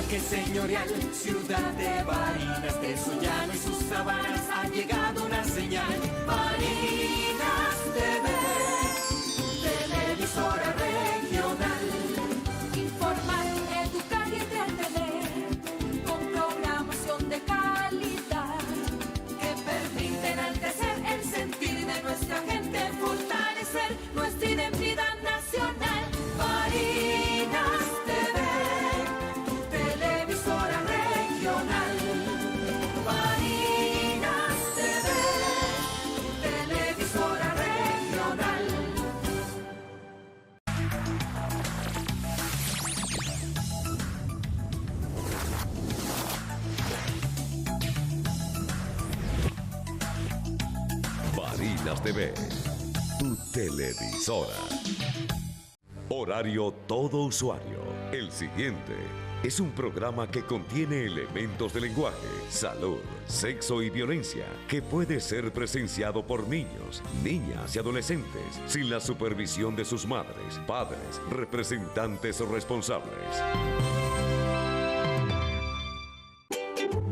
Parque Señorial, ciudad de Barinas, de su llano y sus sabanas ha llegado una señal. Barinas TV, televisora regional. Informar, educar y entretener, con programación de calidad, que permite enaltecer el sentir de nuestra gente, fortalecer nuestra identidad nacional. Barinas TV, tu televisora regional. Barinas TV, tu televisora regional. Barinas TV, tu televisora. Horario todo usuario. El siguiente es un programa que contiene elementos de lenguaje, salud, sexo y violencia que puede ser presenciado por niños, niñas y adolescentes sin la supervisión de sus madres, padres, representantes o responsables.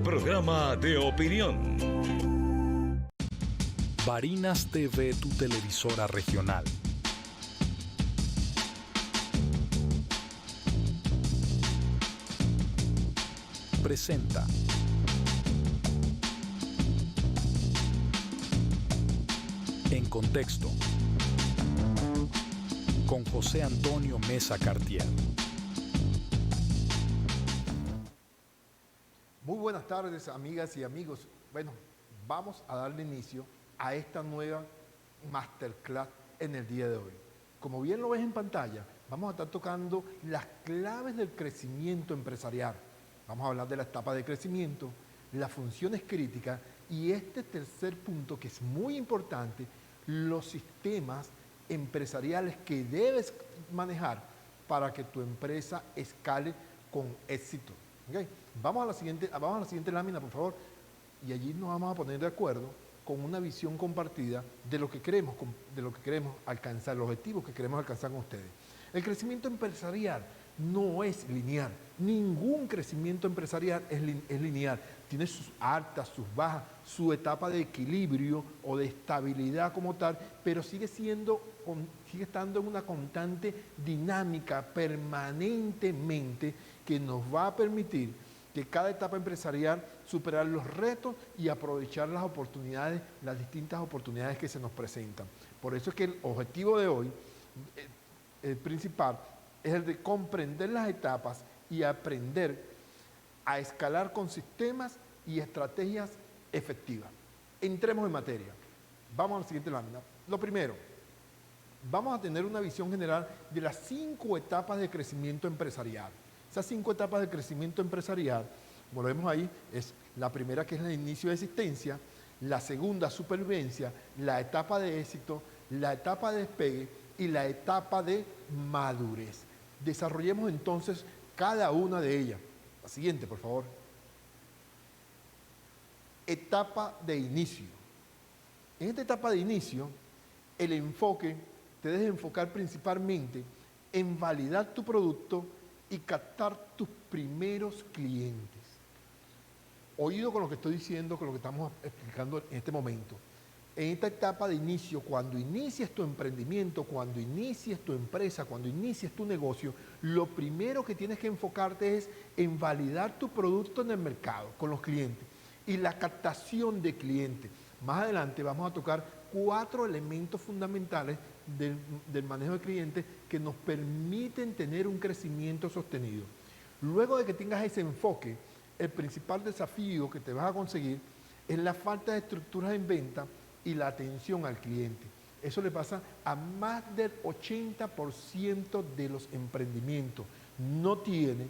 Programa de opinión. Barinas TV, tu televisora regional. Presenta En Contexto con José Antonio Mesa Cartier. Muy buenas tardes, amigas y amigos. Bueno, vamos a darle inicio a esta nueva masterclass en el día de hoy. Como bien lo ves en pantalla, vamos a estar tocando las claves del crecimiento empresarial. Vamos a hablar de la etapa de crecimiento, las funciones críticas y este tercer punto que es muy importante, los sistemas empresariales que debes manejar para que tu empresa escale con éxito. ¿Okay? Vamos a la siguiente lámina, por favor, y allí nos vamos a poner de acuerdo con una visión compartida de lo que queremos alcanzar, los objetivos que queremos alcanzar con ustedes. El crecimiento empresarial no es lineal. Ningún crecimiento empresarial es lineal. Tiene sus altas, sus bajas, su etapa de equilibrio o de estabilidad como tal, pero sigue estando en una constante dinámica permanentemente que nos va a permitir que cada etapa empresarial superar los retos y aprovechar las oportunidades, las distintas oportunidades que se nos presentan. Por eso es que el objetivo de hoy, el principal, es el de comprender las etapas y aprender a escalar con sistemas y estrategias efectivas. Entremos en materia. Vamos a la siguiente lámina. Lo primero, vamos a tener una visión general de las 5 etapas de crecimiento empresarial. Esas 5 etapas de crecimiento empresarial, como lo vemos ahí, es la primera, que es el inicio de existencia, la segunda, supervivencia, la etapa de éxito, la etapa de despegue y la etapa de madurez. Desarrollemos entonces cada una de ellas. La siguiente, por favor. Etapa de inicio. En esta etapa de inicio, el enfoque te debe enfocar principalmente en validar tu producto y captar tus primeros clientes. Oído con lo que estoy diciendo, con lo que estamos explicando en este momento. En esta etapa de inicio, cuando inicies tu emprendimiento, cuando inicies tu empresa, cuando inicies tu negocio, lo primero que tienes que enfocarte es en validar tu producto en el mercado, con los clientes, y la captación de clientes. Más adelante vamos a tocar 4 elementos fundamentales del manejo de clientes que nos permiten tener un crecimiento sostenido. Luego de que tengas ese enfoque, el principal desafío que te vas a conseguir es la falta de estructuras en venta y la atención al cliente. Eso le pasa a más del 80% de los emprendimientos. No tiene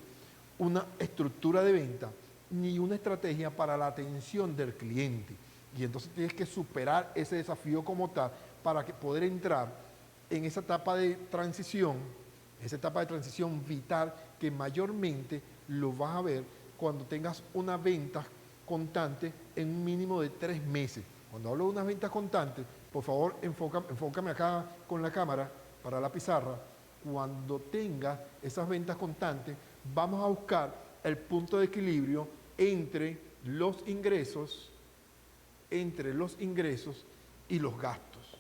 una estructura de venta ni una estrategia para la atención del cliente. Y entonces tienes que superar ese desafío como tal para poder entrar en esa etapa de transición vital que mayormente lo vas a ver cuando tengas una venta constante en un mínimo de 3 meses. Cuando hablo de unas ventas constantes, por favor, enfócame acá con la cámara para la pizarra. Cuando tengas esas ventas constantes, vamos a buscar el punto de equilibrio entre los ingresos y los gastos.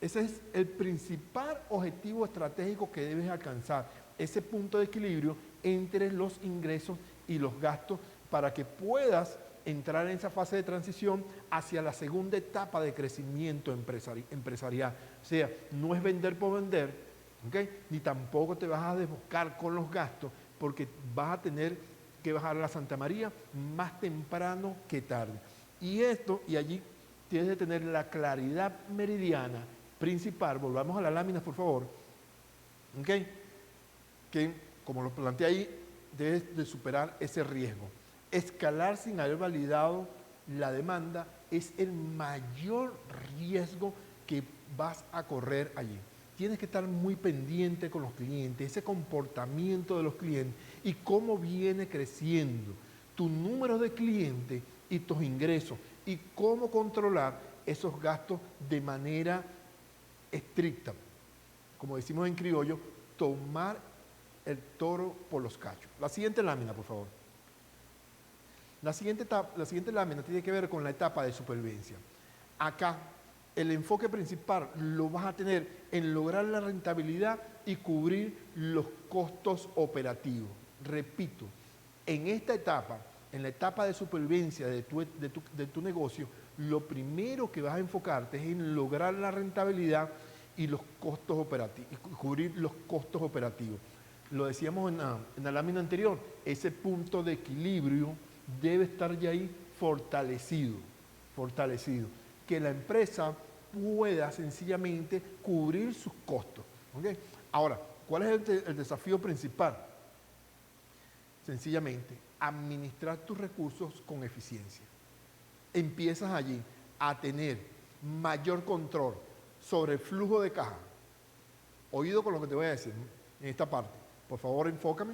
Ese es el principal objetivo estratégico que debes alcanzar, ese punto de equilibrio entre los ingresos y los gastos para que puedas entrar en esa fase de transición hacia la segunda etapa de crecimiento empresarial. O sea, no es vender por vender, ¿okay? Ni tampoco te vas a desbocar con los gastos porque vas a tener que bajar a la Santa María más temprano que tarde. Y allí tienes que tener la claridad meridiana principal. Volvamos a la lámina, por favor. ¿Okay? Que, como lo planteé ahí, debes de superar ese riesgo. Escalar sin haber validado la demanda es el mayor riesgo que vas a correr allí. Tienes que estar muy pendiente con los clientes, ese comportamiento de los clientes y cómo viene creciendo tu número de clientes y tus ingresos y cómo controlar esos gastos de manera estricta. Como decimos en criollo, tomar el toro por los cachos. La siguiente lámina, por favor. La siguiente lámina tiene que ver con la etapa de supervivencia. Acá, el enfoque principal lo vas a tener en lograr la rentabilidad y cubrir los costos operativos. Repito, en esta etapa, en la etapa de supervivencia de tu negocio, lo primero que vas a enfocarte es en lograr la rentabilidad y los costos operativos, y cubrir los costos operativos. Lo decíamos en la lámina anterior, ese punto de equilibrio debe estar ya ahí fortalecido, que la empresa pueda sencillamente cubrir sus costos. ¿Okay? Ahora, ¿cuál es el desafío principal? Sencillamente, administrar tus recursos con eficiencia. Empiezas allí a tener mayor control sobre el flujo de caja. Oído con lo que te voy a decir en esta parte. Por favor, enfócame.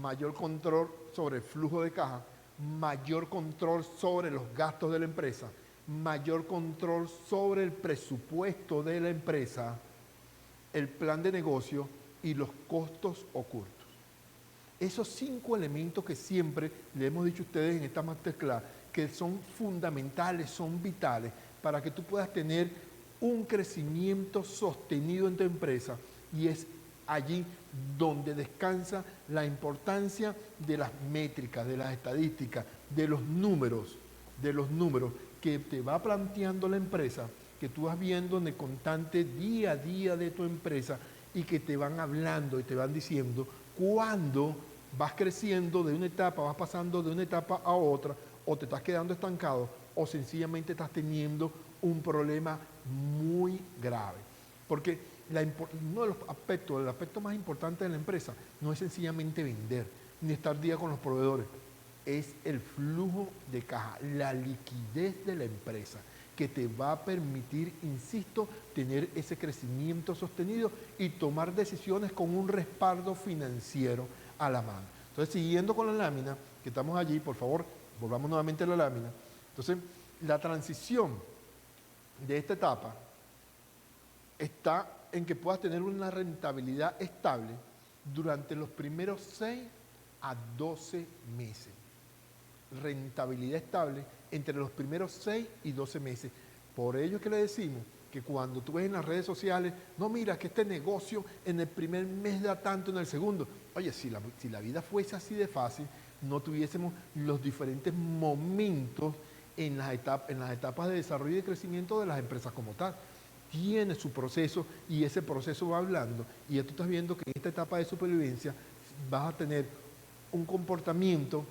Mayor control sobre el flujo de caja, mayor control sobre los gastos de la empresa, mayor control sobre el presupuesto de la empresa, el plan de negocio y los costos ocultos. Esos 5 elementos que siempre le hemos dicho a ustedes en esta masterclass, que son fundamentales, son vitales, para que tú puedas tener un crecimiento sostenido en tu empresa, y es allí donde descansa la importancia de las métricas, de las estadísticas, de los números que te va planteando la empresa, que tú vas viendo en el constante día a día de tu empresa y que te van hablando y te van diciendo cuándo vas creciendo de una etapa, vas pasando de una etapa a otra, o te estás quedando estancado, o sencillamente estás teniendo un problema muy grave. Porque uno de los aspectos, el aspecto más importante de la empresa no es sencillamente vender, ni estar día con los proveedores, es el flujo de caja, la liquidez de la empresa, que te va a permitir, insisto, tener ese crecimiento sostenido y tomar decisiones con un respaldo financiero a la mano. Entonces, siguiendo con la lámina, que estamos allí, por favor, volvamos nuevamente a la lámina. Entonces, la transición de esta etapa está en que puedas tener una rentabilidad estable durante los primeros 6 a 12 meses. Rentabilidad estable entre los primeros 6 y 12 meses. Por ello es que le decimos que cuando tú ves en las redes sociales, no, mira que este negocio en el primer mes da tanto, en el segundo. Oye, si la vida fuese así de fácil, no tuviésemos los diferentes momentos en las etapas de desarrollo y de crecimiento de las empresas como tal. Tiene su proceso y ese proceso va hablando, y ya tú estás viendo que en esta etapa de supervivencia vas a tener un comportamiento,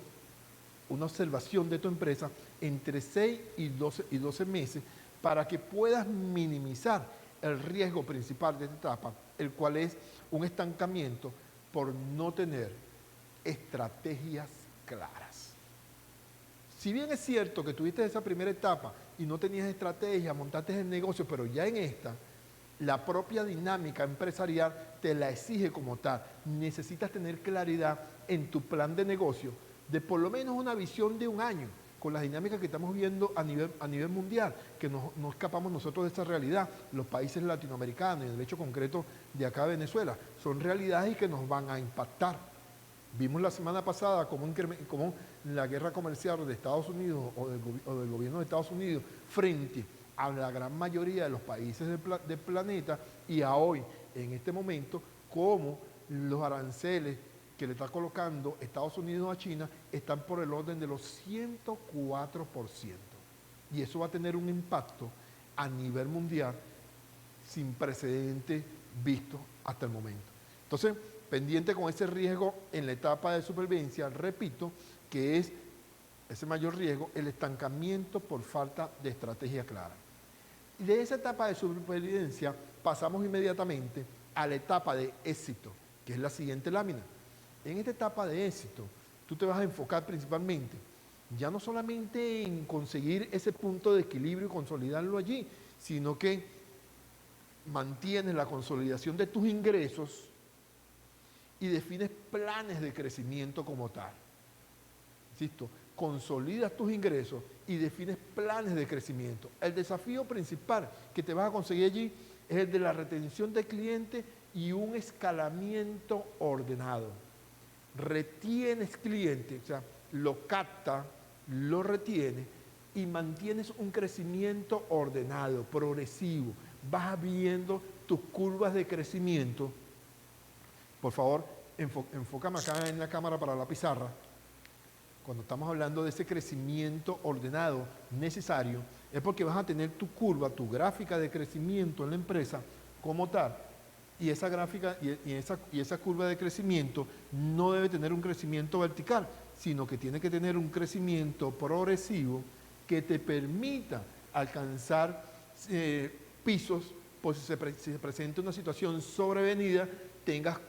una observación de tu empresa entre 6 y 12 meses para que puedas minimizar el riesgo principal de esta etapa, el cual es un estancamiento por no tener estrategias claras. Si bien es cierto que tuviste esa primera etapa y no tenías estrategia, montaste el negocio, pero ya en esta, la propia dinámica empresarial te la exige como tal. Necesitas tener claridad en tu plan de negocio, de por lo menos una visión de un año, con las dinámicas que estamos viendo a nivel mundial, que no escapamos nosotros de esta realidad. Los países latinoamericanos, y en el hecho concreto de acá de Venezuela, son realidades y que nos van a impactar. Vimos la semana pasada cómo la guerra comercial de Estados Unidos o del gobierno de Estados Unidos frente a la gran mayoría de los países del planeta, y a hoy, en este momento, cómo los aranceles que le está colocando Estados Unidos a China están por el orden de los 104%. Y eso va a tener un impacto a nivel mundial sin precedentes visto hasta el momento. Entonces, pendiente con ese riesgo en la etapa de supervivencia, repito, que es ese mayor riesgo, el estancamiento por falta de estrategia clara. Y de esa etapa de supervivencia pasamos inmediatamente a la etapa de éxito, que es la siguiente lámina. En esta etapa de éxito, tú te vas a enfocar principalmente, ya no solamente en conseguir ese punto de equilibrio y consolidarlo allí, sino que mantienes la consolidación de tus ingresos y defines planes de crecimiento como tal. Insisto, consolidas tus ingresos y defines planes de crecimiento. El desafío principal que te vas a conseguir allí es el de la retención de clientes y un escalamiento ordenado. Retienes clientes, o sea, lo capta, lo retiene y mantienes un crecimiento ordenado, progresivo. Vas viendo tus curvas de crecimiento. Por favor, enfócame acá en la cámara para la pizarra. Cuando estamos hablando de ese crecimiento ordenado necesario, es porque vas a tener tu curva, tu gráfica de crecimiento en la empresa como tal. Y esa gráfica y esa curva de crecimiento no debe tener un crecimiento vertical, sino que tiene que tener un crecimiento progresivo que te permita alcanzar pisos, por si se presenta una situación sobrevenida, tengas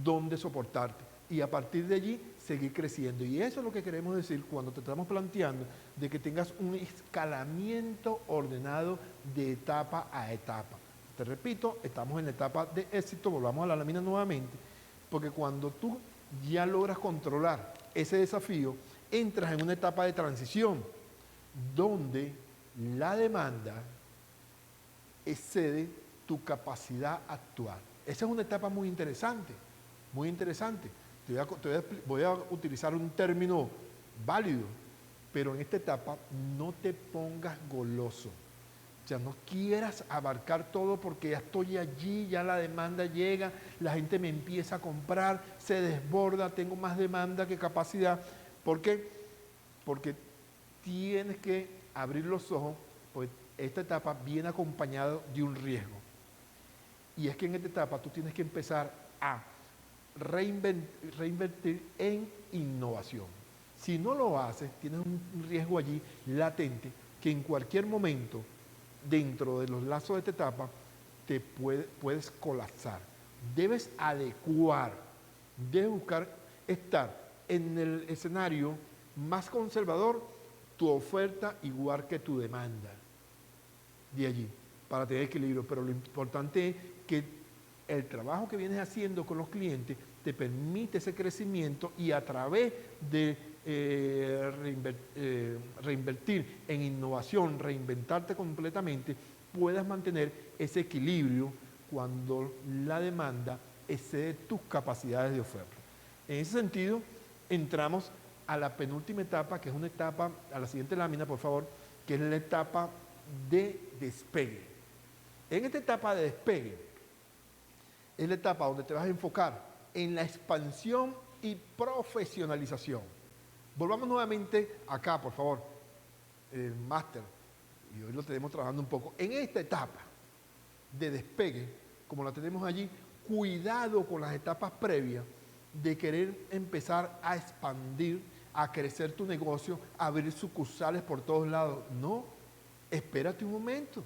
donde soportarte. Y a partir de allí, seguir creciendo. Y eso es lo que queremos decir cuando te estamos planteando de que tengas un escalamiento ordenado de etapa a etapa. Te repito, estamos en la etapa de éxito, volvamos a la lámina nuevamente, porque cuando tú ya logras controlar ese desafío, entras en una etapa de transición donde la demanda excede tu capacidad actual. Esa es una etapa muy interesante, muy interesante. Voy a utilizar un término válido, pero en esta etapa no te pongas goloso. O sea, no quieras abarcar todo porque ya estoy allí, ya la demanda llega, la gente me empieza a comprar, se desborda, tengo más demanda que capacidad. ¿Por qué? Porque tienes que abrir los ojos, pues esta etapa viene acompañada de un riesgo. Y es que en esta etapa tú tienes que empezar a reinvertir en innovación. Si no lo haces, tienes un riesgo allí latente que en cualquier momento, dentro de los lazos de esta etapa, te puedes colapsar. Debes adecuar, debes buscar estar en el escenario más conservador, tu oferta igual que tu demanda. De allí, para tener equilibrio. Pero lo importante es que el trabajo que vienes haciendo con los clientes te permite ese crecimiento y a través de reinvertir en innovación, reinventarte completamente, puedas mantener ese equilibrio cuando la demanda excede tus capacidades de oferta. En ese sentido, entramos a la penúltima etapa, que es una etapa, a la siguiente lámina, por favor, que es la etapa de despegue. En esta etapa de despegue, es la etapa donde te vas a enfocar en la expansión y profesionalización. Volvamos nuevamente acá, por favor, el máster, y hoy lo tenemos trabajando un poco. En esta etapa de despegue, como la tenemos allí, cuidado con las etapas previas de querer empezar a expandir, a crecer tu negocio, a abrir sucursales por todos lados. No, espérate un momento,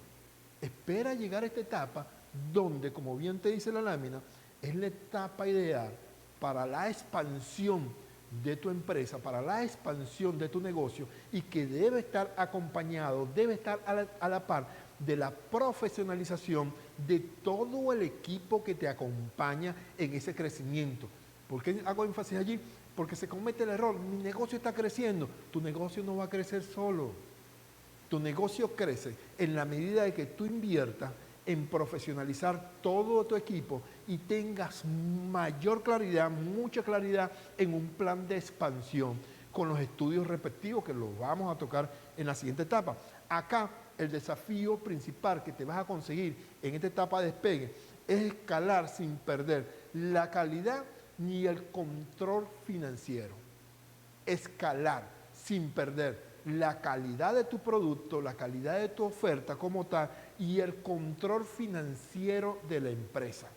espera llegar a esta etapa donde, como bien te dice la lámina, es la etapa ideal para la expansión de tu empresa, para la expansión de tu negocio y que debe estar acompañado, debe estar a la par de la profesionalización de todo el equipo que te acompaña en ese crecimiento. ¿Por qué hago énfasis allí? Porque se comete el error, mi negocio está creciendo, tu negocio no va a crecer solo. Tu negocio crece en la medida de que tú inviertas en profesionalizar todo tu equipo y tengas mayor claridad, mucha claridad en un plan de expansión con los estudios respectivos que los vamos a tocar en la siguiente etapa. Acá el desafío principal que te vas a conseguir en esta etapa de despegue es escalar sin perder la calidad ni el control financiero. Escalar sin perder la calidad de tu producto, la calidad de tu oferta como tal y el control financiero de la empresa.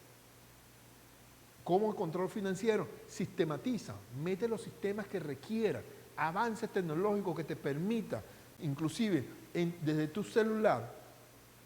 ¿Cómo el control financiero? Sistematiza, mete los sistemas que requiera, avances tecnológicos que te permita, inclusive desde tu celular,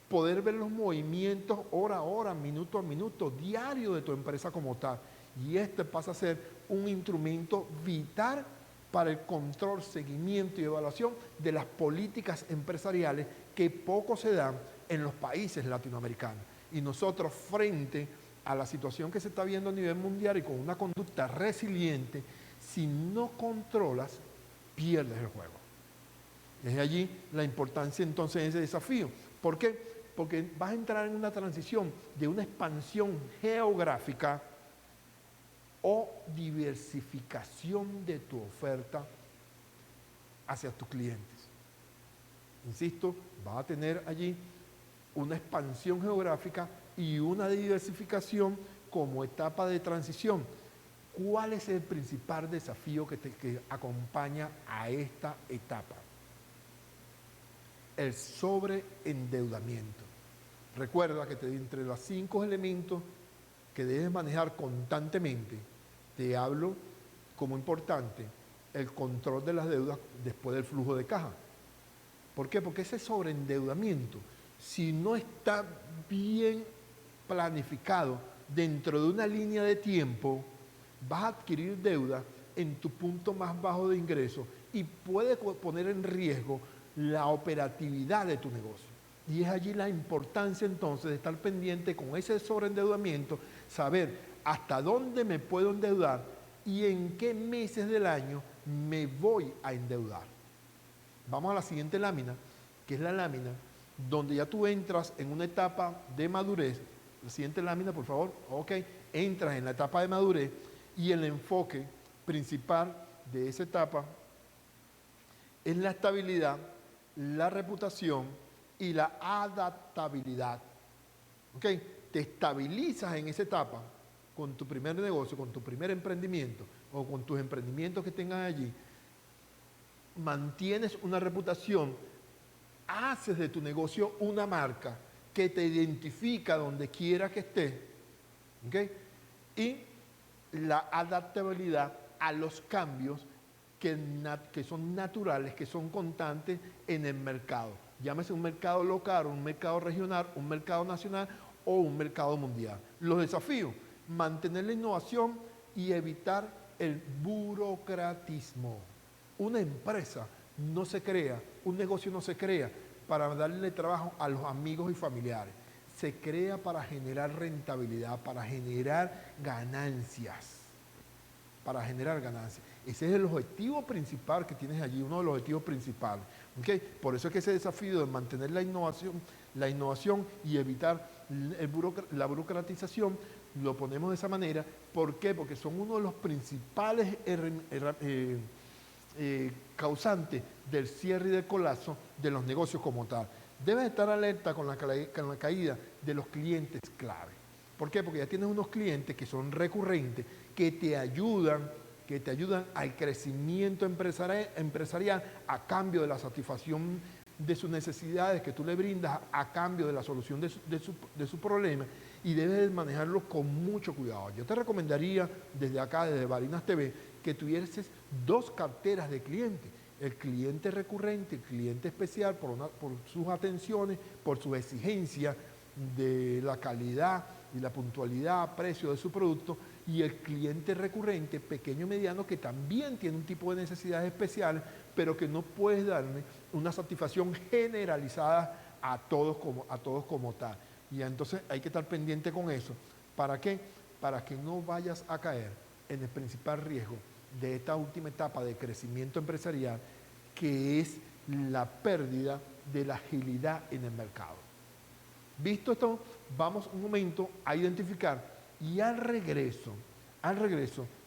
poder ver los movimientos hora a hora, minuto a minuto, diario de tu empresa como tal. Y este pasa a ser un instrumento vital para el control, seguimiento y evaluación de las políticas empresariales que poco se dan en los países latinoamericanos. Y nosotros, frente a la situación que se está viendo a nivel mundial y con una conducta resiliente, si no controlas, pierdes el juego. Es allí la importancia entonces de ese desafío. ¿Por qué? Porque vas a entrar en una transición de una expansión geográfica o diversificación de tu oferta hacia tus clientes. Insisto, vas a tener allí una expansión geográfica y una diversificación como etapa de transición. ¿Cuál es el principal desafío que acompaña a esta etapa? El sobreendeudamiento. Recuerda que entre los 5 elementos que debes manejar constantemente, te hablo como importante el control de las deudas después del flujo de caja. ¿Por qué? Porque ese sobreendeudamiento, si no está bien planificado dentro de una línea de tiempo, vas a adquirir deuda en tu punto más bajo de ingreso y puede poner en riesgo la operatividad de tu negocio. Y es allí la importancia entonces de estar pendiente con ese sobreendeudamiento, saber hasta dónde me puedo endeudar y en qué meses del año me voy a endeudar. Vamos a la siguiente lámina, que es la lámina donde ya tú entras en una etapa de madurez. La siguiente lámina, por favor. Ok, entras en la etapa de madurez y el enfoque principal de esa etapa es la estabilidad, la reputación y la adaptabilidad. ¿Ok? Te estabilizas en esa etapa con tu primer negocio, con tu primer emprendimiento o con tus emprendimientos que tengas allí. Mantienes una reputación, haces de tu negocio una marca que te identifica donde quiera que estés. ¿Ok? Y la adaptabilidad a los cambios que son naturales, que son constantes en el mercado. Llámese un mercado local, un mercado regional, un mercado nacional o un mercado mundial. Los desafíos: mantener la innovación y evitar el burocratismo. Una empresa no se crea, un negocio no se crea para darle trabajo a los amigos y familiares. Se crea para generar rentabilidad, para generar ganancias. Para generar ganancias. Ese es el objetivo principal que tienes allí, uno de los objetivos principales. ¿Okay? Por eso es que ese desafío de mantener la innovación y evitar la burocratización, lo ponemos de esa manera. ¿Por qué? Porque son uno de los principales causantes del cierre y del colapso de los negocios como tal. Debes estar alerta con la caída de los clientes clave. ¿Por qué? Porque ya tienes unos clientes que son recurrentes, que te ayudan al crecimiento empresarial a cambio de la satisfacción de sus necesidades que tú le brindas, a cambio de la solución de su problema, y debes manejarlo con mucho cuidado. Yo te recomendaría desde acá, desde Barinas TV, que tuvieses 2 carteras de clientes: el cliente recurrente, el cliente especial por sus atenciones, por su exigencia de la calidad y la puntualidad, precio de su producto, y el cliente recurrente, pequeño y mediano, que también tiene un tipo de necesidades especiales, pero que no puedes darle una satisfacción generalizada a todos como tal. Y entonces hay que estar pendiente con eso. ¿Para qué? Para que no vayas a caer en el principal riesgo de esta última etapa de crecimiento empresarial, que es la pérdida de la agilidad en el mercado. Visto esto, vamos un momento a identificar y al regreso,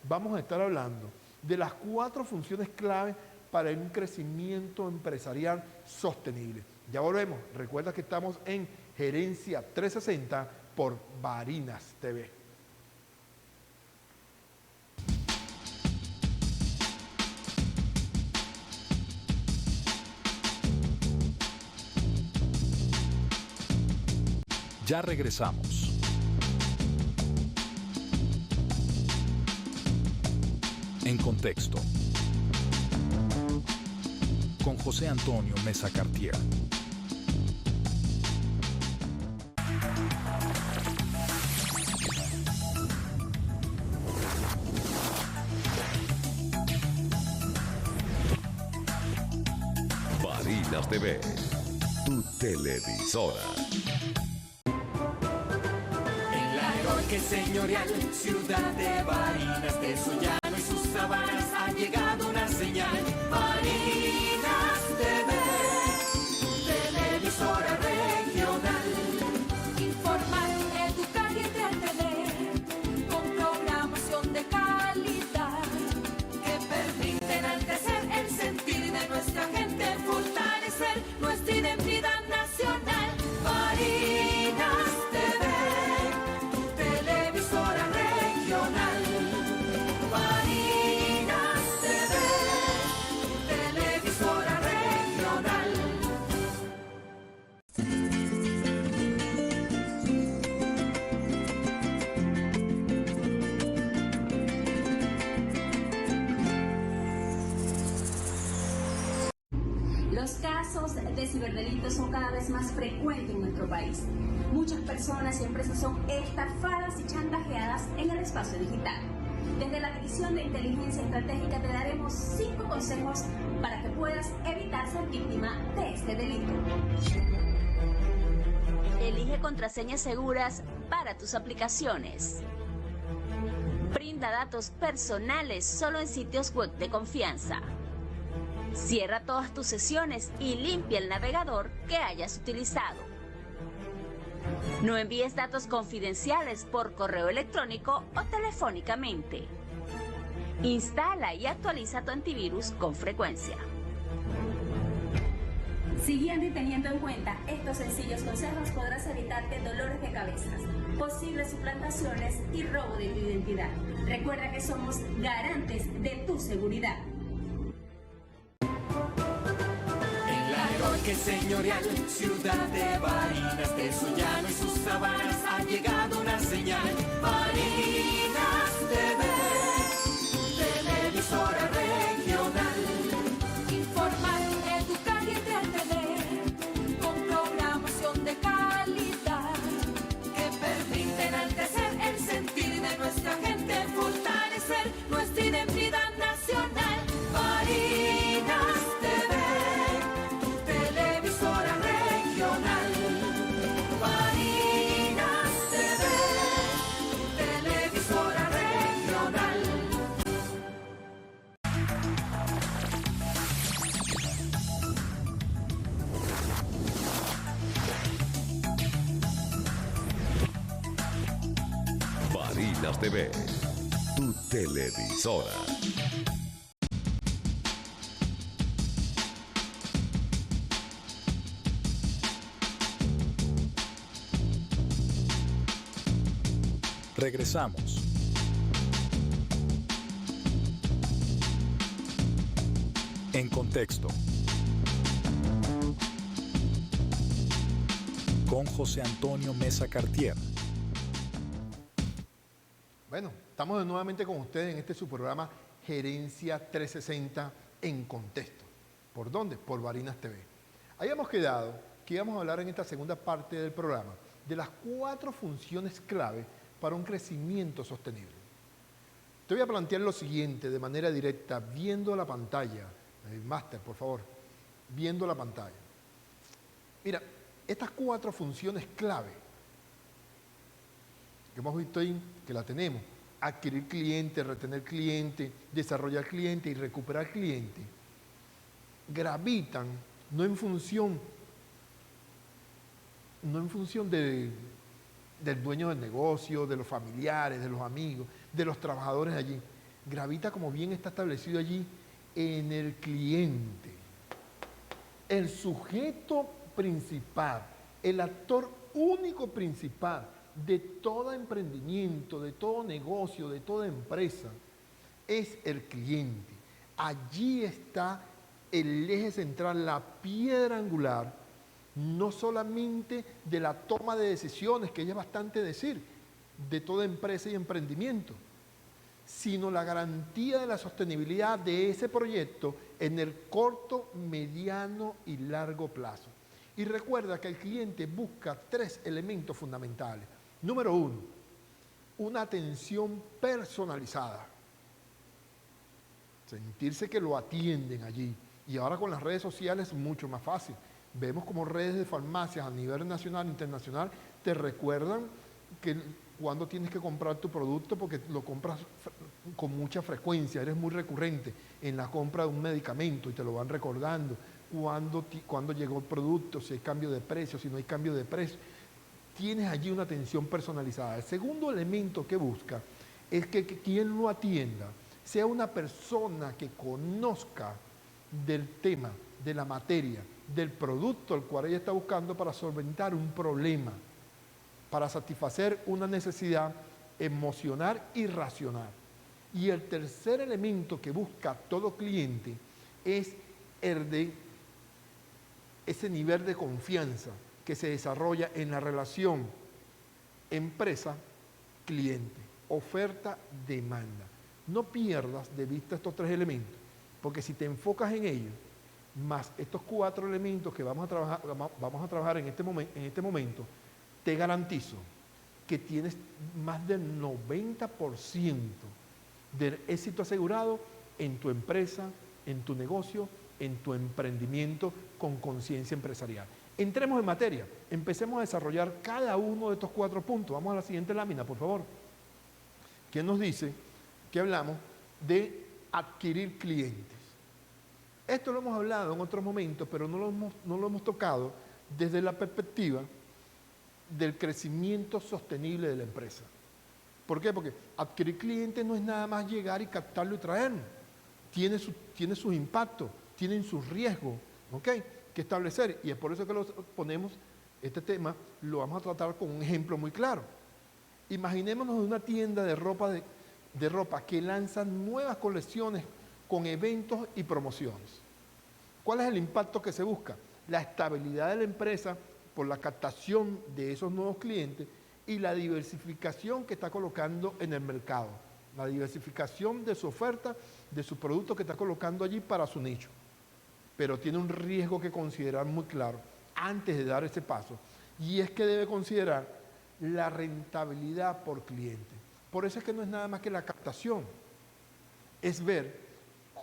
vamos a estar hablando de las 4 funciones clave para un crecimiento empresarial sostenible. Ya volvemos. Recuerda que estamos en Gerencia 360 por Barinas TV. Ya regresamos. En contexto. Con José Antonio Mesa Cartier. Barinas TV, tu televisora. En la heroica y señorial ciudad de Barinas, de su llano y sus sabanas ha llegado una señal. Barinas TV, televisora regional. Informar, educar y entretener con programación de calidad Que permite enaltecer el sentir de nuestra gente, fortalecer nuestra identidad nacional. Barinas TV, tu televisora regional. Barinas TV, tu televisora regional. Los casos de ciberdelitos son cada vez más frecuentes en nuestro país. Muchas personas y empresas son estafadas y chantajeadas en el espacio digital. Desde la División de Inteligencia Estratégica te daremos 5 consejos para que puedas evitar ser víctima de este delito. Elige contraseñas seguras para tus aplicaciones. Brinda datos personales solo en sitios web de confianza. Cierra todas tus sesiones y limpia el navegador que hayas utilizado. No envíes datos confidenciales por correo electrónico o telefónicamente. Instala y actualiza tu antivirus con frecuencia. Siguiendo y teniendo en cuenta estos sencillos consejos podrás evitarte dolores de cabeza, posibles suplantaciones y robo de tu identidad. Recuerda que somos garantes de tu seguridad. En la heroica y señorial ciudad de Barinas, de su llano y sus sabanas ha llegado una señal. Barinas TV, televisora regional. Informar, educar y entretener con programación de calidad Que permite enaltecer el sentir de nuestra gente, fortalecer nuestra identidad nacional. Barinas TV, tu televisora regional. Barinas TV, tu televisora regional. Barinas TV, tu televisora. Regresamos. En contexto. Con José Antonio Mesa Cartier. Bueno, estamos nuevamente con ustedes en este su programa Gerencia 360 en contexto. ¿Por dónde? Por Barinas TV. Habíamos quedado que íbamos a hablar en esta segunda parte del programa de las 4 funciones clave para un crecimiento sostenible. Te voy a plantear lo siguiente de manera directa, viendo la pantalla. Máster, por favor, viendo la pantalla. Mira, estas 4 funciones clave que hemos visto ahí, que la tenemos, adquirir cliente, retener cliente, desarrollar cliente y recuperar cliente, gravitan no en función no en función del dueño del negocio, de los familiares, de los amigos, de los trabajadores allí. Gravita, como bien está establecido allí, en el cliente. El sujeto principal, el actor único principal de todo emprendimiento, de todo negocio, de toda empresa, es el cliente. Allí está el eje central, la piedra angular, no solamente de la toma de decisiones, que ya es bastante decir, de toda empresa y emprendimiento, sino la garantía de la sostenibilidad de ese proyecto en el corto, mediano y largo plazo. Y recuerda que el cliente busca 3 elementos fundamentales. Número 1, una atención personalizada. Sentirse que lo atienden allí. Y ahora con las redes sociales es mucho más fácil. Vemos como redes de farmacias a nivel nacional e internacional te recuerdan que cuando tienes que comprar tu producto, porque lo compras con mucha frecuencia, eres muy recurrente en la compra de un medicamento y te lo van recordando, cuando llegó el producto, si hay cambio de precio, si no hay cambio de precio. Tienes allí una atención personalizada. El segundo elemento que busca es que quien lo atienda sea una persona que conozca del tema, de la materia, del producto al cual ella está buscando para solventar un problema, para satisfacer una necesidad emocional y racional. Y el tercer elemento que busca todo cliente es el de ese nivel de confianza que se desarrolla en la relación empresa-cliente, oferta-demanda. No pierdas de vista estos 3 elementos, porque si te enfocas en ellos, más estos 4 elementos que vamos a trabajar en este momento, te garantizo que tienes más del 90% del éxito asegurado en tu empresa, en tu negocio, en tu emprendimiento con conciencia empresarial. Entremos en materia, empecemos a desarrollar cada uno de estos 4 puntos. Vamos a la siguiente lámina, por favor. ¿Qué nos dice? Que hablamos de adquirir clientes. Esto lo hemos hablado en otros momentos, pero no lo hemos tocado desde la perspectiva del crecimiento sostenible de la empresa. ¿Por qué? Porque adquirir clientes no es nada más llegar y captarlo y traerlo. Tiene sus impactos, tienen sus riesgos, ¿ok?, que establecer. Y es por eso que ponemos este tema, lo vamos a tratar con un ejemplo muy claro. Imaginémonos una tienda de ropa que lanza nuevas colecciones con eventos y promociones. ¿Cuál es el impacto que se busca? La estabilidad de la empresa por la captación de esos nuevos clientes y la diversificación que está colocando en el mercado, la diversificación de su oferta, de sus productos que está colocando allí para su nicho. Pero tiene un riesgo que considerar muy claro antes de dar ese paso, y es que debe considerar la rentabilidad por cliente. Por eso es que no es nada más que la captación, es ver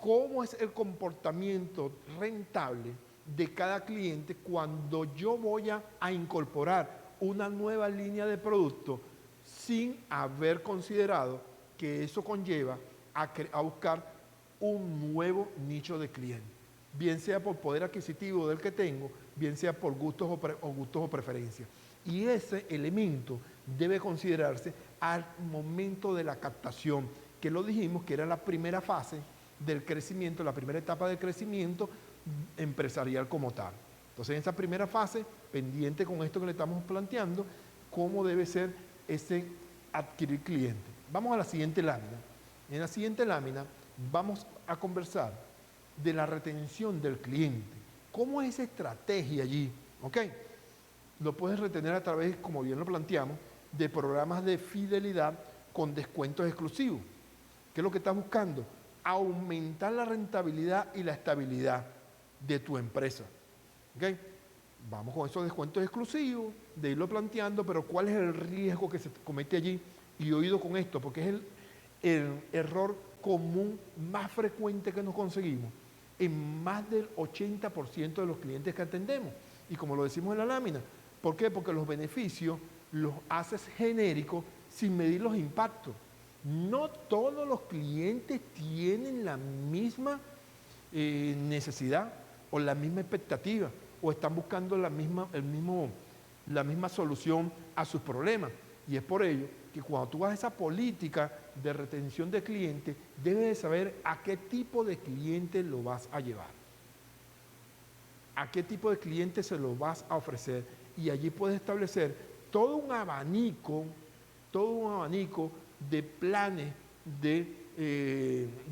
cómo es el comportamiento rentable de cada cliente cuando yo voy a incorporar una nueva línea de producto sin haber considerado que eso conlleva a buscar un nuevo nicho de cliente, bien sea por poder adquisitivo del que tengo, bien sea por gustos o preferencias. Y ese elemento debe considerarse al momento de la captación, que lo dijimos que era la primera fase del crecimiento, la primera etapa de crecimiento empresarial como tal. Entonces, en esa primera fase, pendiente con esto que le estamos planteando, cómo debe ser ese adquirir cliente. Vamos a la siguiente lámina. En la siguiente lámina vamos a conversar de la retención del cliente. ¿Cómo es esa estrategia allí? ¿Ok? Lo puedes retener a través, como bien lo planteamos, de programas de fidelidad con descuentos exclusivos. ¿Qué es lo que estás buscando? Aumentar la rentabilidad y la estabilidad de tu empresa. ¿Okay? Vamos con esos descuentos exclusivos, de irlo planteando, pero ¿cuál es el riesgo que se comete allí? Y oído con esto, porque es el error común más frecuente que nos conseguimos en más del 80% de los clientes que atendemos. Y como lo decimos en la lámina, ¿por qué? Porque los beneficios los haces genéricos sin medir los impactos. No todos los clientes tienen la misma necesidad o la misma expectativa o están buscando el mismo la misma solución a sus problemas. Y es por ello que cuando tú haces esa política de retención de clientes, debes de saber a qué tipo de cliente lo vas a llevar, a qué tipo de cliente se lo vas a ofrecer. Y allí puedes establecer todo un abanico de planes de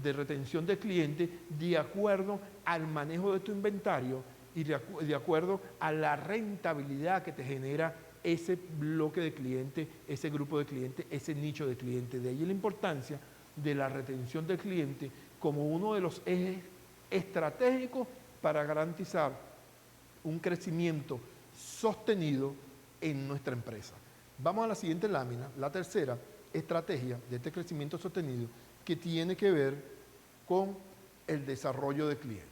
retención de clientes de acuerdo al manejo de tu inventario y de acuerdo a la rentabilidad que te genera ese bloque de clientes, ese grupo de clientes, ese nicho de clientes. De ahí la importancia de la retención del cliente como uno de los ejes estratégicos para garantizar un crecimiento sostenido en nuestra empresa. Vamos a la siguiente lámina, la tercera estrategia de este crecimiento sostenido, que tiene que ver con el desarrollo de clientes.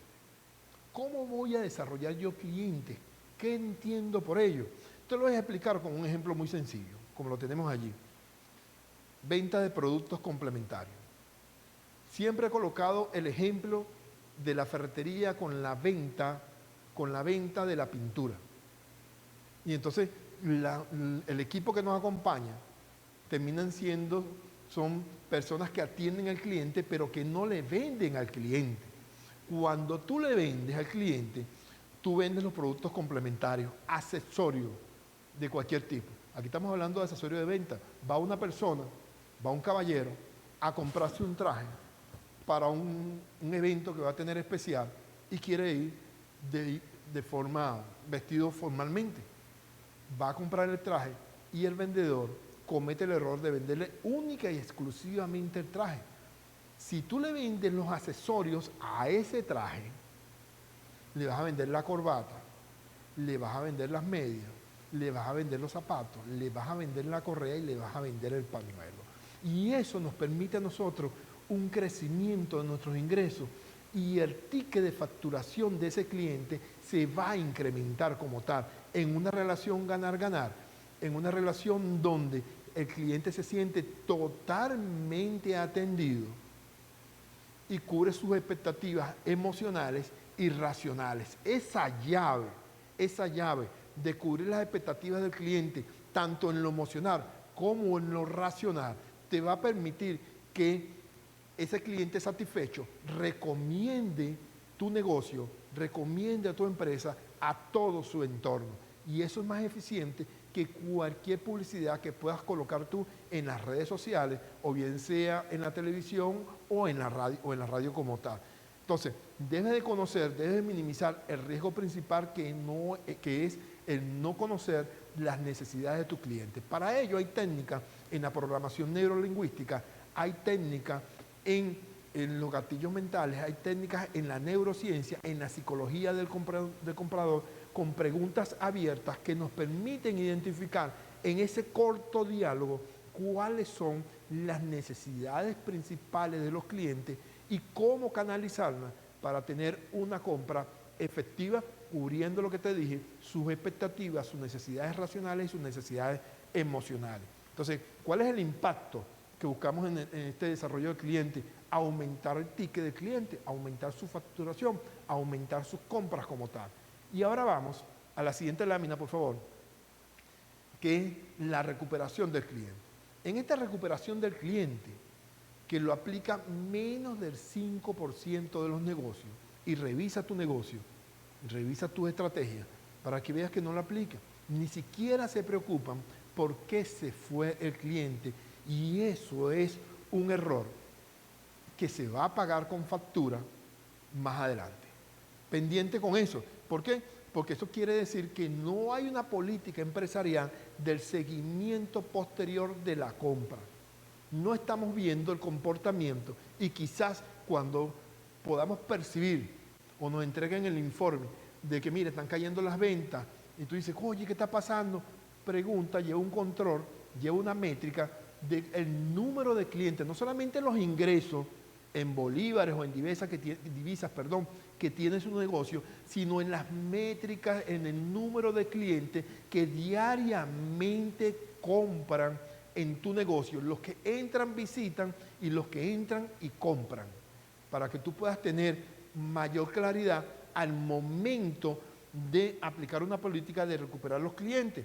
¿Cómo voy a desarrollar yo clientes? ¿Qué entiendo por ello? Te lo voy a explicar con un ejemplo muy sencillo, como lo tenemos allí. Venta de productos complementarios. Siempre he colocado el ejemplo de la ferretería con la venta de la pintura. Y entonces el equipo que nos acompaña son personas que atienden al cliente, pero que no le venden al cliente. Cuando tú le vendes al cliente, tú vendes los productos complementarios, accesorios de cualquier tipo. Aquí estamos hablando de accesorios de venta. Va una persona, va un caballero a comprarse un traje para un evento que va a tener especial y quiere ir vestido formalmente. Va a comprar el traje y el vendedor comete el error de venderle única y exclusivamente el traje. Si tú le vendes los accesorios a ese traje, le vas a vender la corbata, le vas a vender las medias, le vas a vender los zapatos, le vas a vender la correa y le vas a vender el pañuelo. Y eso nos permite a nosotros un crecimiento de nuestros ingresos y el ticket de facturación de ese cliente se va a incrementar como tal en una relación ganar-ganar, en una relación donde el cliente se siente totalmente atendido y cubre sus expectativas emocionales y racionales. Esa llave de cubrir las expectativas del cliente, tanto en lo emocional como en lo racional, te va a permitir que ese cliente satisfecho recomiende tu negocio, recomiende a tu empresa a todo su entorno. Y eso es más eficiente que cualquier publicidad que puedas colocar tú en las redes sociales, o bien sea en la televisión o en la radio como tal. Entonces, debes de conocer, debes de minimizar el riesgo principal que es el no conocer las necesidades de tu cliente. Para ello hay técnicas en la programación neurolingüística, hay técnicas en los gatillos mentales, hay técnicas en la neurociencia, en la psicología del comprador, con preguntas abiertas que nos permiten identificar en ese corto diálogo cuáles son las necesidades principales de los clientes y cómo canalizarlas para tener una compra efectiva, cubriendo lo que te dije, sus expectativas, sus necesidades racionales y sus necesidades emocionales. Entonces, ¿cuál es el impacto que buscamos en este desarrollo del cliente? Aumentar el ticket del cliente, aumentar su facturación, aumentar sus compras como tal. Y ahora vamos a la siguiente lámina, por favor, que es la recuperación del cliente. En esta recuperación del cliente, que lo aplica menos del 5% de los negocios, y revisa tu negocio, revisa tu estrategia, para que veas que no lo aplica. Ni siquiera se preocupan por qué se fue el cliente, y eso es un error que se va a pagar con factura más adelante. Pendiente con eso. ¿Por qué? Porque eso quiere decir que no hay una política empresarial del seguimiento posterior de la compra. No estamos viendo el comportamiento y quizás cuando podamos percibir o nos entreguen el informe de que, mire, están cayendo las ventas y tú dices, oye, ¿qué está pasando? Pregunta, lleva un control, lleva una métrica del número de clientes, no solamente los ingresos en bolívares o en divisas que tiene su negocio, sino en las métricas, en el número de clientes que diariamente compran en tu negocio, los que entran, visitan y los que entran y compran, para que tú puedas tener mayor claridad al momento de aplicar una política de recuperar los clientes.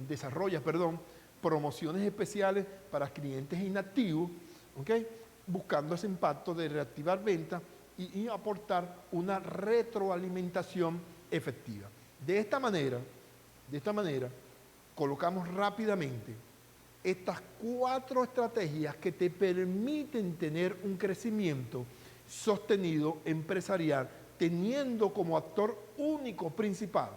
desarrollas, promociones especiales para clientes inactivos, ¿ok? Buscando ese impacto de reactivar ventas y aportar una retroalimentación efectiva. De esta manera, colocamos rápidamente estas 4 estrategias que te permiten tener un crecimiento sostenido empresarial, teniendo como actor único principal,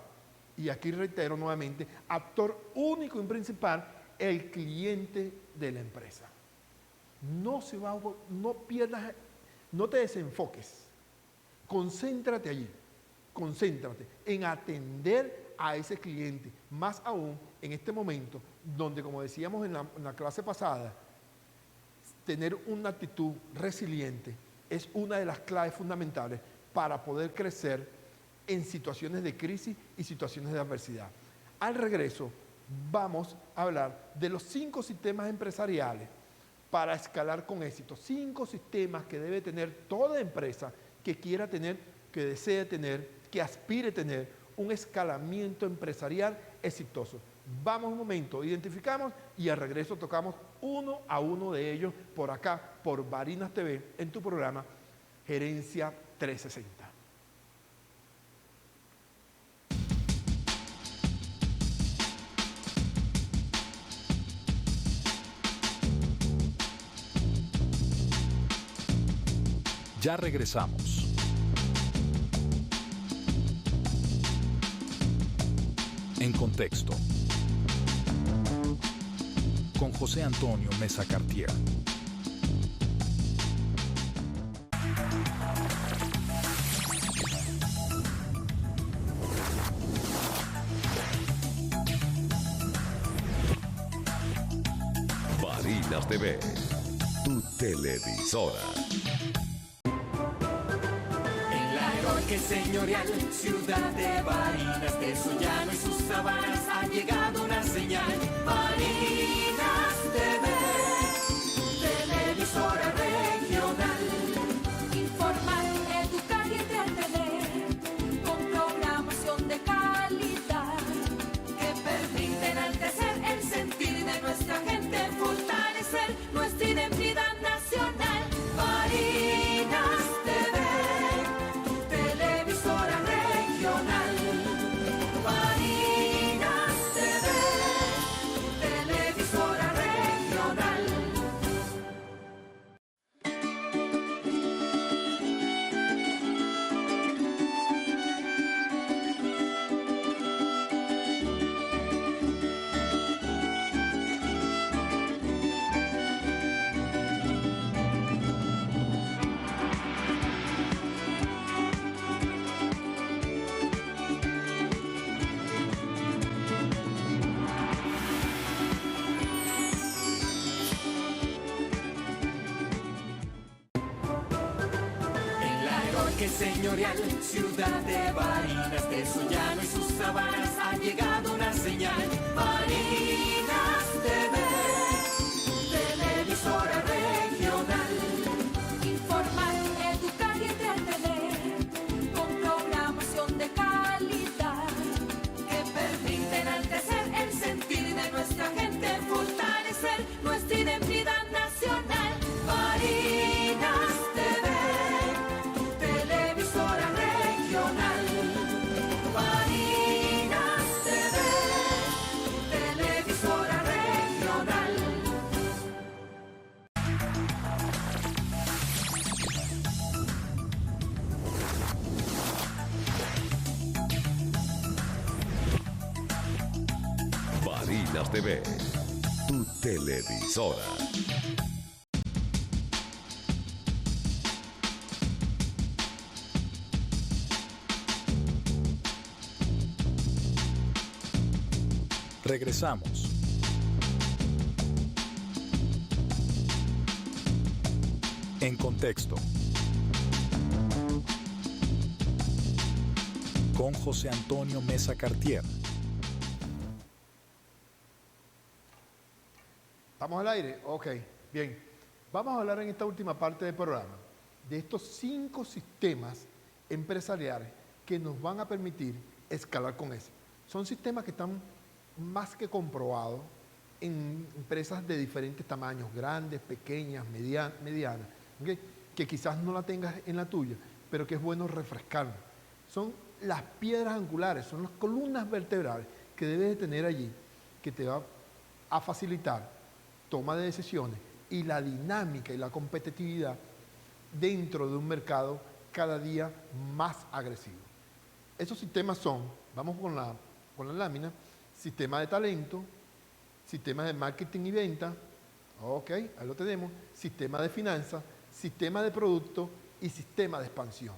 y aquí reitero nuevamente, actor único y principal, el cliente de la empresa. No pierdas, no te desenfoques, concéntrate allí, concéntrate en atender a ese cliente, más aún en este momento donde, como decíamos en la clase pasada, tener una actitud resiliente es una de las claves fundamentales para poder crecer en situaciones de crisis y situaciones de adversidad. Al regreso vamos a hablar de los 5 sistemas empresariales para escalar con éxito. 5 sistemas que debe tener toda empresa que quiera tener, que desee tener, que aspire tener un escalamiento empresarial exitoso. Vamos un momento, identificamos y al regreso tocamos uno a uno de ellos por acá, por Barinas TV, en tu programa Gerencia 360. Ya regresamos. En contexto. Con José Antonio Mesa Cartier. Barinas TV, tu televisora. En la heroica y señorial ciudad de Barinas, de su llano y sus sabanas ha llegado una señal. Barinas TV, televisora regional. Informar, educar y entretener con programación de calidad Que permite enaltecer el sentir de nuestra gente, fortalecer nuestra identidad nacional. Barinas TV, tu televisora regional. Barinas TV, tu televisora regional. En la heroica y señorial ciudad de Barinas, de su llano y sus sabanas ha llegado una señal. Barinas TV, televisora regional. Informar, educar y entretener con programación de calidad Que permite enaltecer el sentir de nuestra gente, fortalecer nuestra identidad nacional. Barinas TV, tu televisora regional. Barinas TV, tu televisora regional. Barinas TV, tu televisora. Regresamos. En contexto. Con José Antonio Mesa Cartier. ¿Estamos al aire? Ok, bien. Vamos a hablar en esta última parte del programa de estos 5 sistemas empresariales que nos van a permitir escalar con eso. Son sistemas que están más que comprobado en empresas de diferentes tamaños, grandes, pequeñas, medianas, ¿ok? Que quizás no la tengas en la tuya, pero que es bueno refrescarla. Son las piedras angulares, son las columnas vertebrales que debes de tener allí, que te va a facilitar toma de decisiones y la dinámica y la competitividad dentro de un mercado cada día más agresivo. Esos sistemas son, vamos con la lámina, sistema de talento, sistema de marketing y venta, ok, ahí lo tenemos, sistema de finanzas, sistema de producto y sistema de expansión.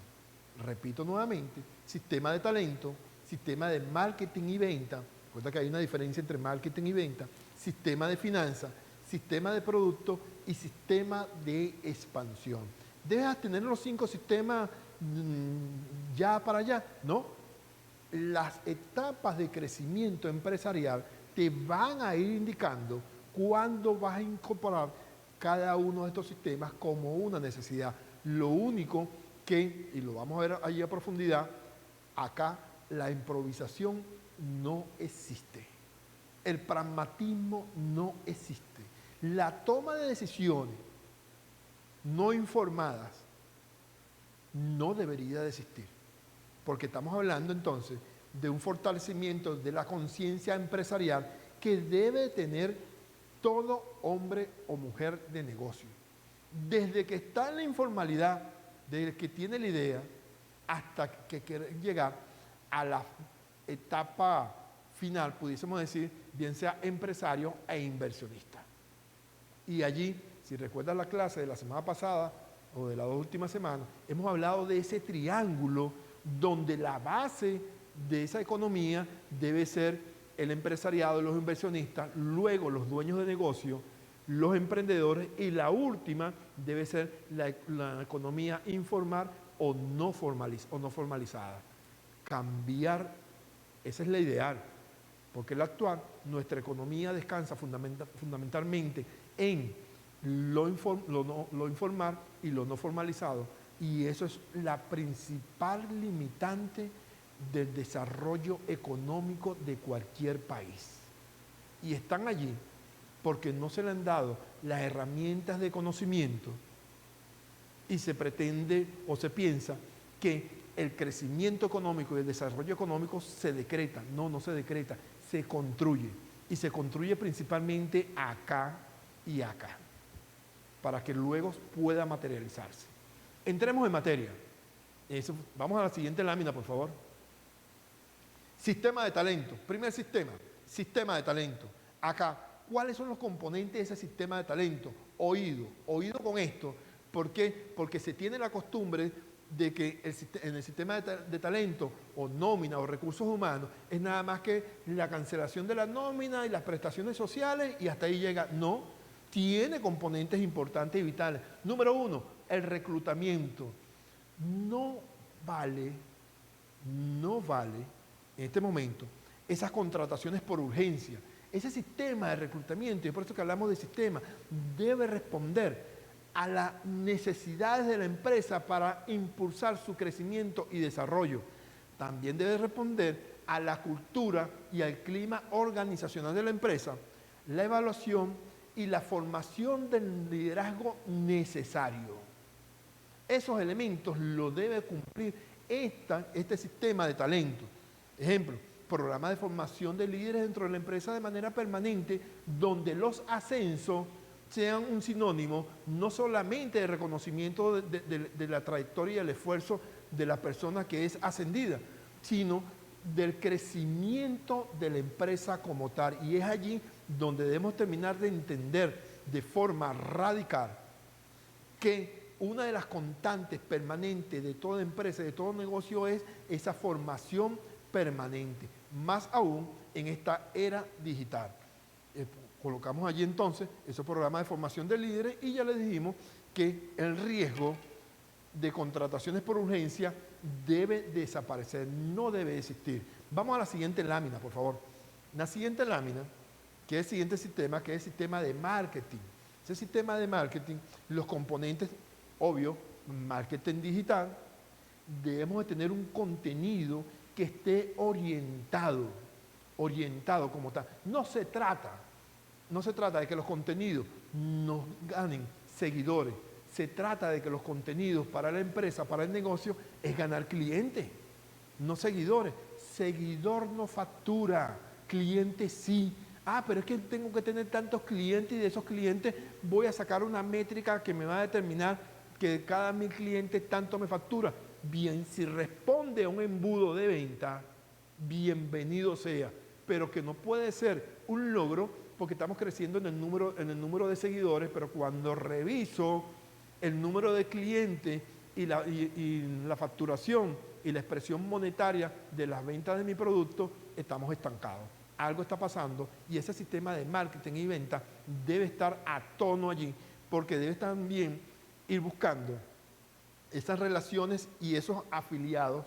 Repito nuevamente, sistema de talento, sistema de marketing y venta, recuerda que hay una diferencia entre marketing y venta, sistema de finanzas, sistema de producto y sistema de expansión. ¿Debes tener los 5 sistemas ya para allá? No. Las etapas de crecimiento empresarial te van a ir indicando cuándo vas a incorporar cada uno de estos sistemas como una necesidad. Lo único que, y lo vamos a ver allí a profundidad, acá la improvisación no existe. El pragmatismo no existe. La toma de decisiones no informadas no debería de existir. Porque estamos hablando entonces de un fortalecimiento de la conciencia empresarial que debe tener todo hombre o mujer de negocio. Desde que está en la informalidad, desde que tiene la idea, hasta que quiere llegar a la etapa final, pudiésemos decir, bien sea empresario e inversionista. Y allí, si recuerdas la clase de la semana pasada o de las 2 últimas semanas, hemos hablado de ese triángulo donde la base de esa economía debe ser el empresariado, los inversionistas, luego los dueños de negocio, los emprendedores y la última debe ser la economía informal o no formalizada. Cambiar, esa es la ideal, porque la actual, nuestra economía descansa fundamentalmente en lo informal y lo no formalizado, y eso es la principal limitante del desarrollo económico de cualquier país. Y están allí porque no se le han dado las herramientas de conocimiento y se pretende o se piensa que el crecimiento económico y el desarrollo económico se decreta. No, no se decreta, se construye. Y se construye principalmente acá y acá, para que luego pueda materializarse. Entremos en materia. Vamos a la siguiente lámina, por favor. Sistema de talento. Primer sistema, sistema de talento. Acá, ¿cuáles son los componentes de ese sistema de talento? Oído con esto. ¿Por qué? Porque se tiene la costumbre de que en el sistema de talento o nómina o recursos humanos es nada más que la cancelación de la nómina y las prestaciones sociales y hasta ahí llega. No, tiene componentes importantes y vitales. Número 1, el reclutamiento. No vale en este momento esas contrataciones por urgencia. Ese sistema de reclutamiento, y por eso que hablamos de sistema, debe responder a las necesidades de la empresa para impulsar su crecimiento y desarrollo. También debe responder a la cultura y al clima organizacional de la empresa, la evaluación y la formación del liderazgo necesario. Esos elementos lo debe cumplir este sistema de talento. Ejemplo, programa de formación de líderes dentro de la empresa de manera permanente, donde los ascensos sean un sinónimo no solamente de reconocimiento de la trayectoria y el esfuerzo de la persona que es ascendida, sino del crecimiento de la empresa como tal. Y es allí donde debemos terminar de entender de forma radical que una de las constantes permanentes de toda empresa, de todo negocio, es esa formación permanente, más aún en esta era digital. Colocamos allí entonces esos programas de formación de líderes y ya les dijimos que el riesgo de contrataciones por urgencia debe desaparecer, no debe existir. Vamos a la siguiente lámina, por favor. La siguiente lámina, que es el siguiente sistema, que es el sistema de marketing. Ese sistema de marketing, los componentes, obvio, marketing digital, debemos de tener un contenido que esté orientado orientado como tal. No se trata de que los contenidos nos ganen seguidores. Se trata de que los contenidos para la empresa, para el negocio, es ganar clientes, no seguidores. Seguidor no factura, cliente sí. Ah, pero es que tengo que tener tantos clientes y de esos clientes voy a sacar una métrica que me va a determinar que de cada 1000 clientes tanto me factura. Bien, si responde a un embudo de venta, bienvenido sea, pero que no puede ser un logro porque estamos creciendo en el número de seguidores, pero cuando reviso el número de clientes y la facturación y la expresión monetaria de las ventas de mi producto, estamos estancados. Algo está pasando y ese sistema de marketing y venta debe estar a tono allí, porque debe también ir buscando esas relaciones y esos afiliados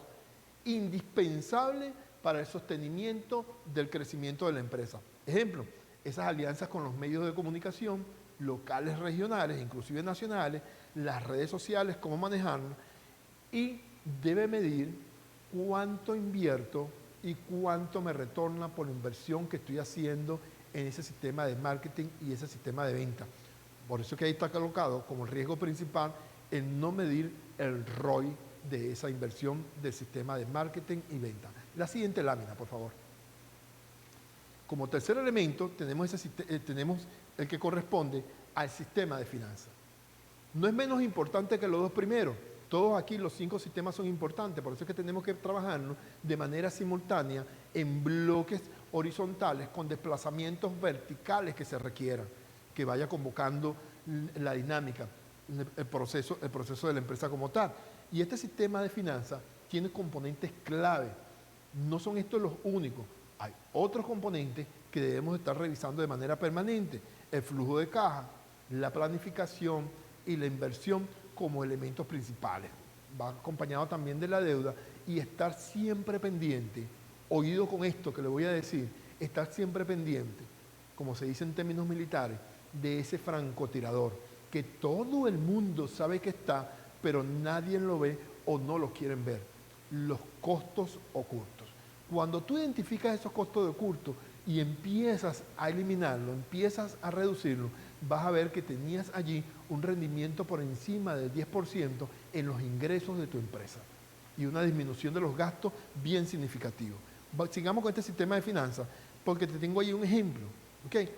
indispensables para el sostenimiento del crecimiento de la empresa. Ejemplo, esas alianzas con los medios de comunicación locales, regionales, inclusive nacionales, las redes sociales, cómo manejarlas, y debe medir cuánto invierto y cuánto me retorna por la inversión que estoy haciendo en ese sistema de marketing y ese sistema de venta. Por eso que ahí está colocado como riesgo principal el no medir el ROI de esa inversión del sistema de marketing y venta. La siguiente lámina, por favor. Como tercer elemento tenemos el que corresponde al sistema de finanzas. No es menos importante que los dos primeros. Todos aquí los 5 sistemas son importantes, por eso es que tenemos que trabajarnos de manera simultánea en bloques horizontales con desplazamientos verticales que se requieran, que vaya convocando la dinámica, el proceso de la empresa como tal. Y este sistema de finanzas tiene componentes clave. No son estos los únicos. Hay otros componentes que debemos estar revisando de manera permanente. El flujo de caja, la planificación y la inversión como elementos principales. Va acompañado también de la deuda y estar siempre pendiente, oído con esto que le voy a decir, estar siempre pendiente, como se dice en términos militares, de ese francotirador, que todo el mundo sabe que está, pero nadie lo ve o no lo quieren ver. Los costos ocultos. Cuando tú identificas esos costos ocultos y empiezas a eliminarlo, empiezas a reducirlo, vas a ver que tenías allí un rendimiento por encima del 10% en los ingresos de tu empresa y una disminución de los gastos bien significativo. Sigamos con este sistema de finanzas porque te tengo ahí un ejemplo. ¿Okay?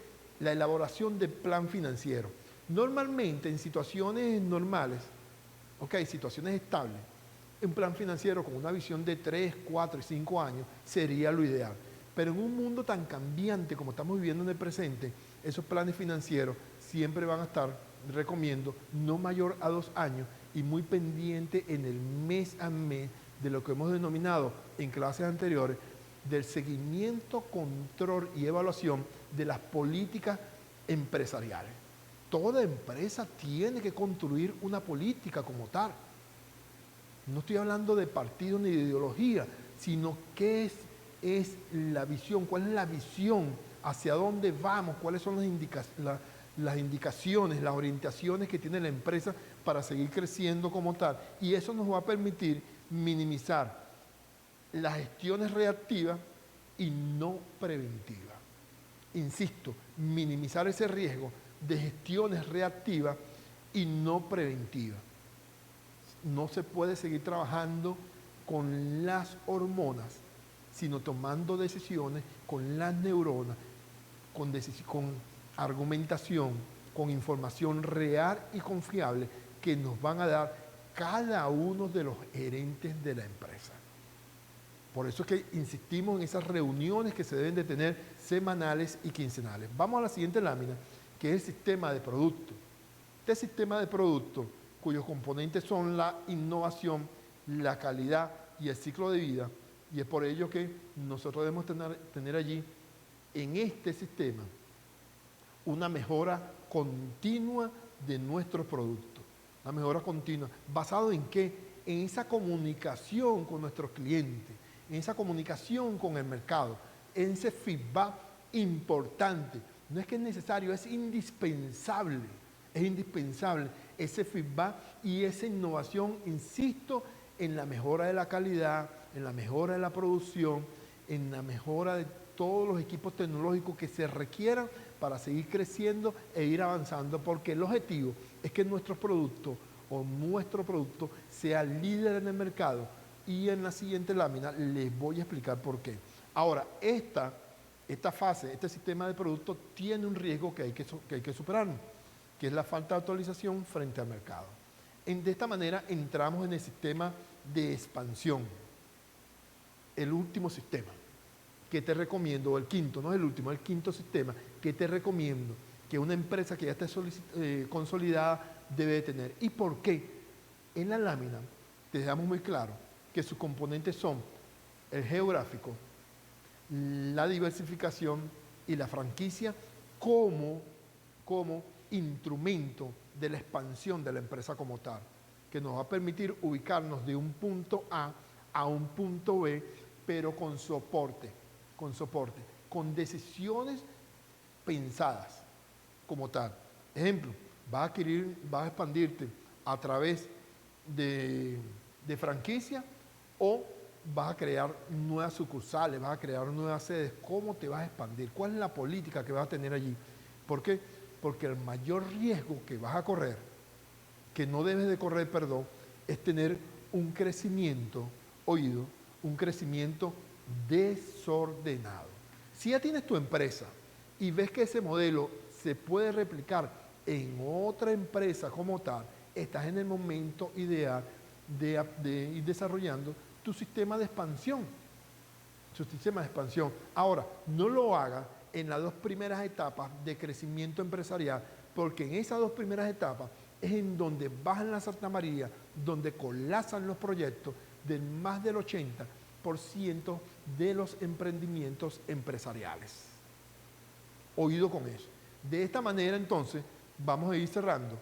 La elaboración del plan financiero. Normalmente en situaciones normales, situaciones estables, un plan financiero con una visión de 3, 4 y 5 años sería lo ideal. Pero en un mundo tan cambiante como estamos viviendo en el presente, esos planes financieros siempre van a estar, recomiendo, no mayor a 2 años y muy pendiente en el mes a mes de lo que hemos denominado en clases anteriores, del seguimiento, control y evaluación de las políticas empresariales. Toda empresa tiene que construir una política como tal. No estoy hablando de partido ni de ideología, sino qué es la visión, cuál es la visión, hacia dónde vamos, cuáles son las indicaciones, las orientaciones que tiene la empresa para seguir creciendo como tal. Y eso nos va a permitir minimizar las gestiones reactivas y no preventivas. Insisto, minimizar ese riesgo de gestiones reactivas y no preventivas. No se puede seguir trabajando con las hormonas, sino tomando decisiones con las neuronas, con argumentación, con información real y confiable que nos van a dar cada uno de los gerentes de la empresa. Por eso es que insistimos en esas reuniones que se deben de tener semanales y quincenales. Vamos a la siguiente lámina, que es el sistema de producto. Este sistema de producto, cuyos componentes son la innovación, la calidad y el ciclo de vida, y es por ello que nosotros debemos tener allí, en este sistema, una mejora continua de nuestros productos. Una mejora continua. ¿Basado en qué? En esa comunicación con nuestros clientes, en esa comunicación con el mercado, en ese feedback importante. No es que es necesario, es indispensable. Es indispensable ese feedback y esa innovación, insisto, en la mejora de la calidad, en la mejora de la producción, en la mejora de todos los equipos tecnológicos que se requieran para seguir creciendo e ir avanzando, porque el objetivo es que nuestro producto sea líder en el mercado, y en la siguiente lámina les voy a explicar por qué. Ahora, esta fase, este sistema de producto tiene un riesgo que hay que superar, que es la falta de actualización frente al mercado. De esta manera entramos en el sistema de expansión, el último sistema que te recomiendo, o el quinto, no es el último, el quinto sistema que te recomiendo que una empresa que ya esté consolidada debe de tener. ¿Y por qué? En la lámina te dejamos muy claro que sus componentes son el geográfico, la diversificación y la franquicia como instrumento de la expansión de la empresa como tal, que nos va a permitir ubicarnos de un punto a un punto B, pero con soporte, con decisiones pensadas como tal. Ejemplo, vas a expandirte a través de franquicia, o vas a crear nuevas sucursales, vas a crear nuevas sedes. ¿Cómo te vas a expandir? ¿Cuál es la política que vas a tener allí? ¿Por qué? Porque el mayor riesgo que vas a correr, que no debes de correr, perdón, es tener un crecimiento, un crecimiento desordenado. Si ya tienes tu empresa y ves que ese modelo se puede replicar en otra empresa como tal, estás en el momento ideal de ir desarrollando tu sistema de expansión. Ahora, no lo hagas en las 2 primeras etapas de crecimiento empresarial, porque en esas 2 primeras etapas es en donde bajan la Santa María, donde colapsan los proyectos de más del 80% de los emprendimientos empresariales. Oído con eso. De esta manera, entonces, vamos a ir cerrando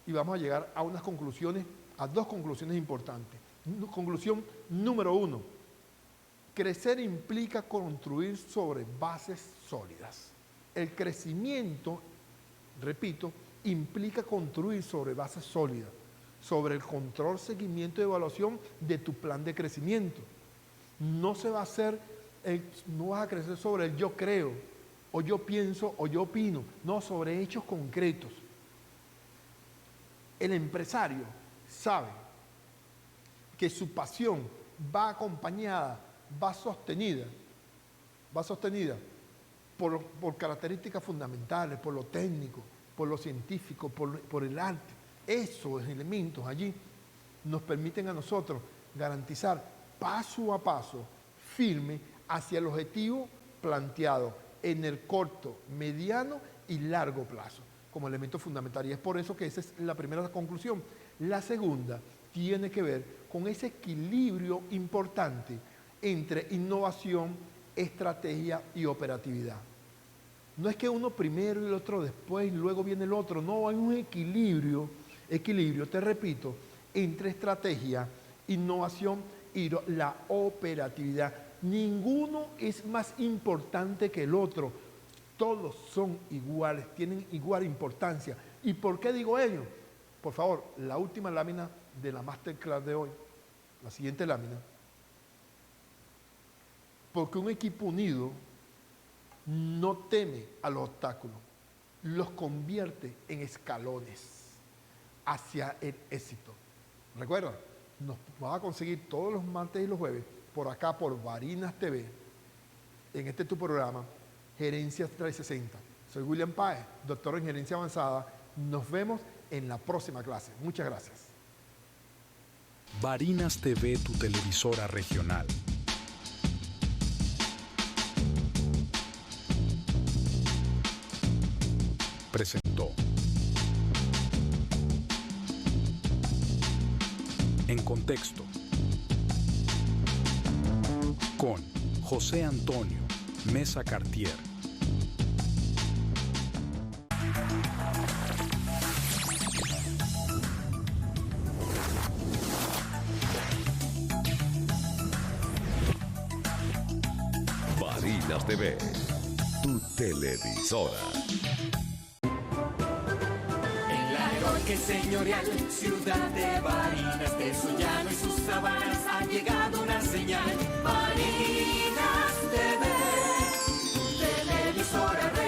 y vamos a llegar a unas conclusiones, a 2 conclusiones importantes. Conclusión número 1. Crecer implica construir sobre bases sólidas. El crecimiento, repito, implica construir sobre bases sólidas, sobre el control, seguimiento y evaluación de tu plan de crecimiento. No se va a hacer, no vas a crecer sobre el yo creo, o yo pienso, o yo opino, no, sobre hechos concretos. El empresario sabe que su pasión va acompañada, va sostenida por características fundamentales, por lo técnico, por lo científico, por el arte. Esos elementos allí nos permiten a nosotros garantizar paso a paso, firme, hacia el objetivo planteado en el corto, mediano y largo plazo, como elemento fundamental. Y es por eso que esa es la primera conclusión. La segunda tiene que ver con ese equilibrio importante entre innovación, estrategia y operatividad. No es que uno primero y el otro después y luego viene el otro. No, hay un equilibrio, te repito, entre estrategia, innovación y la operatividad. Ninguno es más importante que el otro. Todos son iguales, tienen igual importancia. ¿Y por qué digo ello? Por favor, la última lámina de la masterclass de hoy, la siguiente lámina. Porque un equipo unido no teme a los obstáculos, los convierte en escalones hacia el éxito. Recuerda, nos vas a conseguir todos los martes y los jueves por acá, por Varinas TV, en este tu programa, Gerencia 360. Soy William Páez, doctor en Gerencia Avanzada. Nos vemos en la próxima clase. Muchas gracias. Varinas TV, tu televisora regional. Presentó En Contexto con José Antonio Mesa Cartier. Varinas TV, tu televisora. En la heroica y señorial ciudad de Barinas, de su llano y sus sabanas ha llegado una señal. Barinas TV. televisora